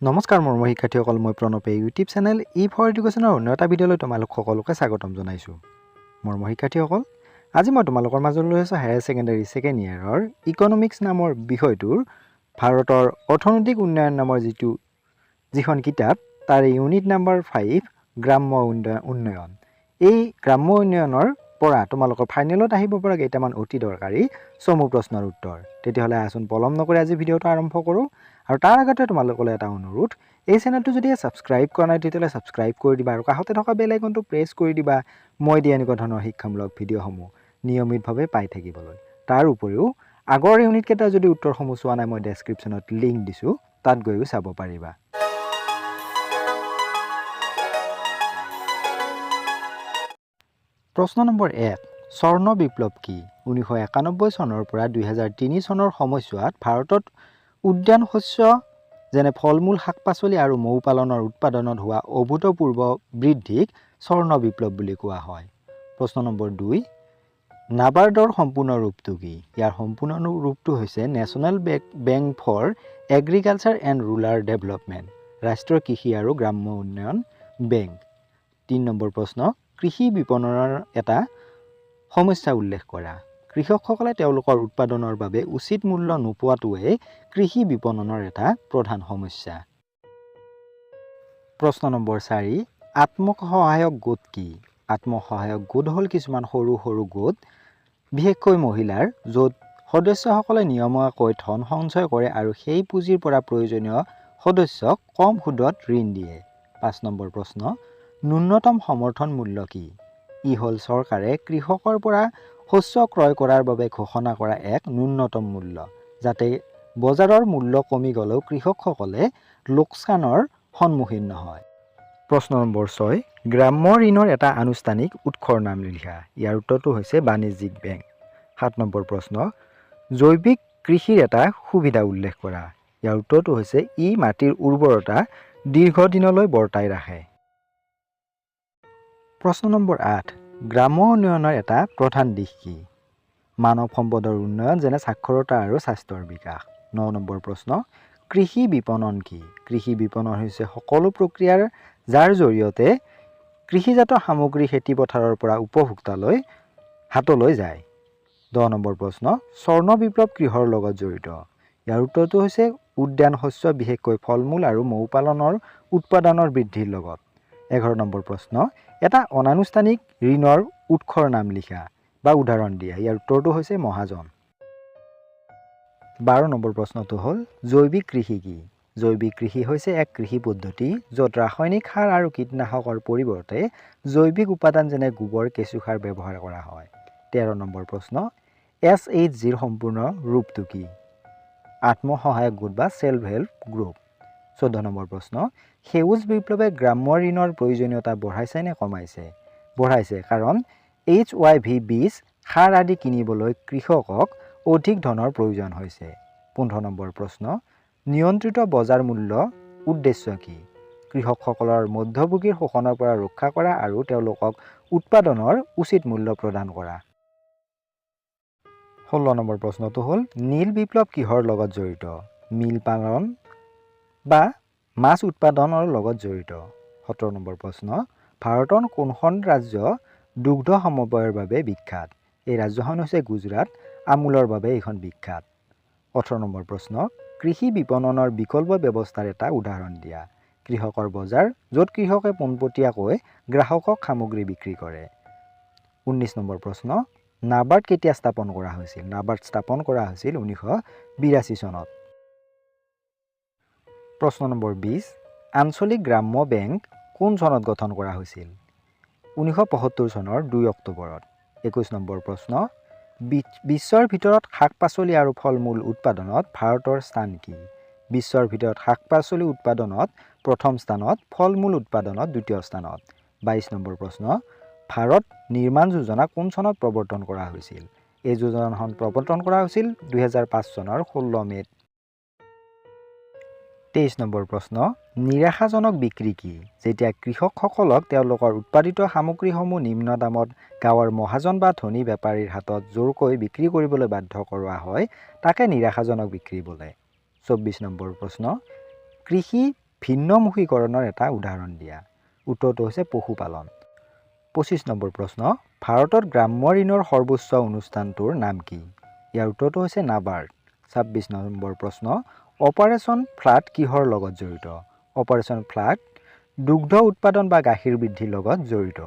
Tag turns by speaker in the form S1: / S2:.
S1: নমস্কাৰ মৰমৰ শিক্ষাৰ্থীসকল, মই প্ৰণৱে ইউটিউব চেনেল ফৰ এডুকেশ্যনৰ অন্য এটা ভিডিঅ'লৈ তোমালোক সকলোকে স্বাগতম জনাইছোঁ। মৰমৰ শিক্ষাৰ্থীসকল, আজি মই তোমালোকৰ মাজলৈ লৈ আছোঁ হায়াৰ ছেকেণ্ডেৰী ছেকেণ্ড ইয়াৰৰ ইকনমিক্স নামৰ বিষয়টোৰ ভাৰতৰ অৰ্থনৈতিক উন্নয়ন নামৰ যিখন কিতাপ তাৰে ইউনিট নাম্বাৰ 5 গ্ৰাম্য উন্নয়ন। এই গ্ৰাম্য উন্নয়নৰ পৰা তোমালোকৰ ফাইনেলত আহিব পৰা কেইটামান অতি দৰকাৰী চমু প্ৰশ্নৰ উত্তৰ। তেতিয়াহ'লে আচোন পলম নকৰি আজি ভিডিঅ'টো আৰম্ভ কৰোঁ। আৰু তাৰ আগতে তোমালোকলৈ এটা অনুৰোধ, এই চেনেলটো যদি ছাবস্ক্ৰাইব কৰা নাই তেতিয়াহ'লে ছাবস্ক্ৰাইব কৰি দিবা আৰু কাষতে থকা বেল আইকনটো প্ৰেছ কৰি দিবা মই দিয়া এনেকুৱা ধৰণৰ শিক্ষামূলক ভিডিঅ'সমূহ নিয়মিতভাৱে পাই থাকিবলৈ। তাৰ উপৰিও আগৰ ইউনিটকেইটা যদি উত্তৰসমূহ চোৱা নাই মই ডেছক্ৰিপশ্যনত লিংক দিছোঁ, তাত গৈও চাব পাৰিবা। প্ৰশ্ন নম্বৰ 1, স্বৰ্ণ বিপ্লৱ কি? 1991 চনৰ পৰা 2003 চনৰ সময়ছোৱাত ভাৰতত উদ্যান শস্য যেনে ফল মূল, শাক পাচলি আৰু মৌ পালনৰ উৎপাদনত হোৱা অভূতপূৰ্ব বৃদ্ধিক স্বৰ্ণ বিপ্লৱ বুলি কোৱা হয়। প্ৰশ্ন নম্বৰ 2, নাবাৰ্ডৰ সম্পূৰ্ণ ৰূপটো কি? ইয়াৰ সম্পূৰ্ণ ৰূপটো হৈছে national bank for agriculture and rural development, ৰাষ্ট্ৰীয় কৃষি আৰু গ্ৰাম্য উন্নয়ন বেংক। 3 নম্বৰ প্ৰশ্ন, কৃষি বিপণনৰ এটা সমস্যা উল্লেখ কৰা। কৃষকসকলে তেওঁলোকৰ উৎপাদনৰ বাবে উচিত মূল্য নোপোৱাটোৱে কৃষি বিপণনৰ এটা প্ৰধান সমস্যা। প্ৰশ্ন নম্বৰ 4, আত্মসহায়ক গোট কি? আত্মসহায়ক গোট হ'ল কিছুমান সৰু সৰু গোট, বিশেষকৈ মহিলাৰ, য'ত সদস্যসকলে নিয়মীয়াকৈ ধন সঞ্চয় কৰে আৰু সেই পুঁজিৰ পৰা প্ৰয়োজনীয় সদস্যক কম সুদত ঋণ দিয়ে। 5 নম্বৰ প্ৰশ্ন, ন্যূনতম সমৰ্থন মূল্য কি? ই হ'ল চৰকাৰে কৃষকৰ পৰা শস্য ক্ৰয় কৰাৰ বাবে ঘোষণা কৰা এক ন্যূনতম মূল্য, যাতে বজাৰৰ মূল্য কমি গ'লেও কৃষকসকলে লোকচানৰ সন্মুখীন নহয়। প্ৰশ্ন নম্বৰ 6, গ্ৰাম্য ঋণৰ এটা আনুষ্ঠানিক উৎসৰ নাম লিখা। ইয়াৰ উত্তৰটো হৈছে বাণিজ্যিক বেংক। 7 নম্বৰ প্ৰশ্ন, জৈৱিক কৃষিৰ এটা সুবিধা উল্লেখ কৰা। ইয়াৰ উত্তৰটো হৈছে ই মাটিৰ উৰ্বৰতা দীৰ্ঘদিনলৈ বৰ্তাই ৰাখে। প্ৰশ্ন নম্বৰ 8, গ্ৰাম্য উন্নয়নৰ এটা প্ৰধান দিশ কি? মানৱ সম্পদৰ উন্নয়ন যেনে সাক্ষৰতা আৰু স্বাস্থ্যৰ বিকাশ। 9 নম্বৰ প্ৰশ্ন, কৃষি বিপণন কি? কৃষি বিপণন হৈছে সকলো প্ৰক্ৰিয়াৰ যাৰ জৰিয়তে কৃষিজাত সামগ্ৰী খেতিপথাৰৰ পৰা উপভোক্তালৈ হাতলৈ যায়। 10 নম্বৰ প্ৰশ্ন, স্বৰ্ণ বিপ্লৱ কিহৰ লগত জড়িত? ইয়াৰ উত্তৰটো হৈছে উদ্যান শস্য, বিশেষকৈ ফল মূল আৰু মৌ পালনৰ উৎপাদনৰ বৃদ্ধিৰ লগত। 11 নম্বৰ প্ৰশ্ন, এটা অনানুষ্ঠানিক ঋণৰ উৎসৰ নাম লিখা বা উদাহৰণ দিয়া। ইয়াৰ উত্তৰটো হৈছে মহাজন। 12 নম্বৰ প্ৰশ্নটো হ'ল জৈৱিক কৃষি কি? জৈৱিক কৃষি হৈছে এক কৃষি পদ্ধতি য'ত ৰাসায়নিক সাৰ আৰু কীটনাশকৰ পৰিৱৰ্তে জৈৱিক উপাদান যেনে গোবৰ, কেঁচুসাৰ ব্যৱহাৰ কৰা হয়। 13 নম্বৰ প্ৰশ্ন, SHGৰ সম্পূৰ্ণ ৰূপটো কি? আত্মসহায়ক গোট বা ছেল্ফ হেল্প গ্ৰুপ। 14 নম্বৰ প্ৰশ্ন, সেউজ বিপ্লৱে গ্ৰাম্য ঋণৰ প্ৰয়োজনীয়তা বঢ়াইছে নে কমাইছে? বঢ়াইছে, কাৰণ HYV বীজ, সাৰ আদি কিনিবলৈ কৃষকক অধিক ধনৰ প্ৰয়োজন হৈছে। 15 নম্বৰ প্ৰশ্ন, নিয়ন্ত্ৰিত বজাৰ মূল্য উদ্দেশ্য কি? কৃষকসকলৰ মধ্যভোগীৰ শোষণৰ পৰা ৰক্ষা কৰা আৰু তেওঁলোকক উৎপাদনৰ উচিত মূল্য প্ৰদান কৰা। 16 নম্বৰ প্ৰশ্নটো হ'ল নীল বিপ্লৱ কিহৰ লগত জড়িত? মিল পালন বা মাছ উৎপাদনৰ লগত জড়িত। 17 নম্বৰ প্ৰশ্ন, ভাৰতৰ কোনখন ৰাজ্য দুগ্ধ সমবায়ৰ বাবে বিখ্যাত? এই ৰাজ্যখন হৈছে গুজৰাট, আমুলৰ বাবে এইখন বিখ্যাত। 18 নম্বৰ প্ৰশ্ন, কৃষি বিপণনৰ বিকল্প ব্যৱস্থাৰ এটা উদাহৰণ দিয়া। কৃষকৰ বজাৰ, য'ত কৃষকে পোনপটীয়াকৈ গ্ৰাহকক সামগ্ৰী বিক্ৰী কৰে। 19 নম্বৰ প্ৰশ্ন, নাবাৰ্ড কেতিয়া স্থাপন কৰা হৈছিল? নাবাৰ্ড স্থাপন কৰা হৈছিল 1982 চনত। প্ৰশ্ন নম্বৰ 20, আঞ্চলিক গ্ৰাম্য বেংক কোন চনত গঠন কৰা হৈছিল? 1975 চনৰ 2 অক্টোবৰত। 21 নম্বৰ প্ৰশ্ন, বিশ্বৰ ভিতৰত শাক পাচলি আৰু ফল মূল উৎপাদনত ভাৰতৰ স্থান কি? বিশ্বৰ ভিতৰত শাক পাচলি উৎপাদনত প্ৰথম স্থানত, ফল মূল উৎপাদনত দ্বিতীয় স্থানত। 22 নম্বৰ প্ৰশ্ন, ভাৰত নিৰ্মাণ যোজনা কোন চনত প্ৰৱৰ্তন কৰা হৈছিল? এই যোজনাখন প্ৰৱৰ্তন কৰা হৈছিল 2005 চনৰ 16 মে'ত। 23 নম্বৰ প্ৰশ্ন, নিৰাশাজনক বিক্ৰী কি? যেতিয়া কৃষকসকলক তেওঁলোকৰ উৎপাদিত সামগ্ৰীসমূহ নিম্ন দামত গাঁৱৰ মহাজন বা ধনী বেপাৰীৰ হাতত জোৰকৈ বিক্ৰী কৰিবলৈ বাধ্য কৰোৱা হয়, তাকে নিৰাশাজনক বিক্ৰী বোলে। 24 নম্বৰ প্ৰশ্ন, কৃষি ভিন্নমুখীকৰণৰ এটা উদাহৰণ দিয়া। উত্তৰটো হৈছে পশুপালন। 25 নম্বৰ প্ৰশ্ন, ভাৰতত গ্ৰাম্য ঋণৰ সৰ্বোচ্চ অনুষ্ঠানটোৰ নাম কি? ইয়াৰ উত্তৰটো হৈছে নাবাৰ্ড। 26 নম্বৰ প্ৰশ্ন, অপাৰেশ্যন ফ্লাড কিহৰ লগত জড়িত? অপাৰেশ্যন ফ্লাড দুগ্ধ উৎপাদন বা গাখীৰ বৃদ্ধিৰ লগত জড়িত।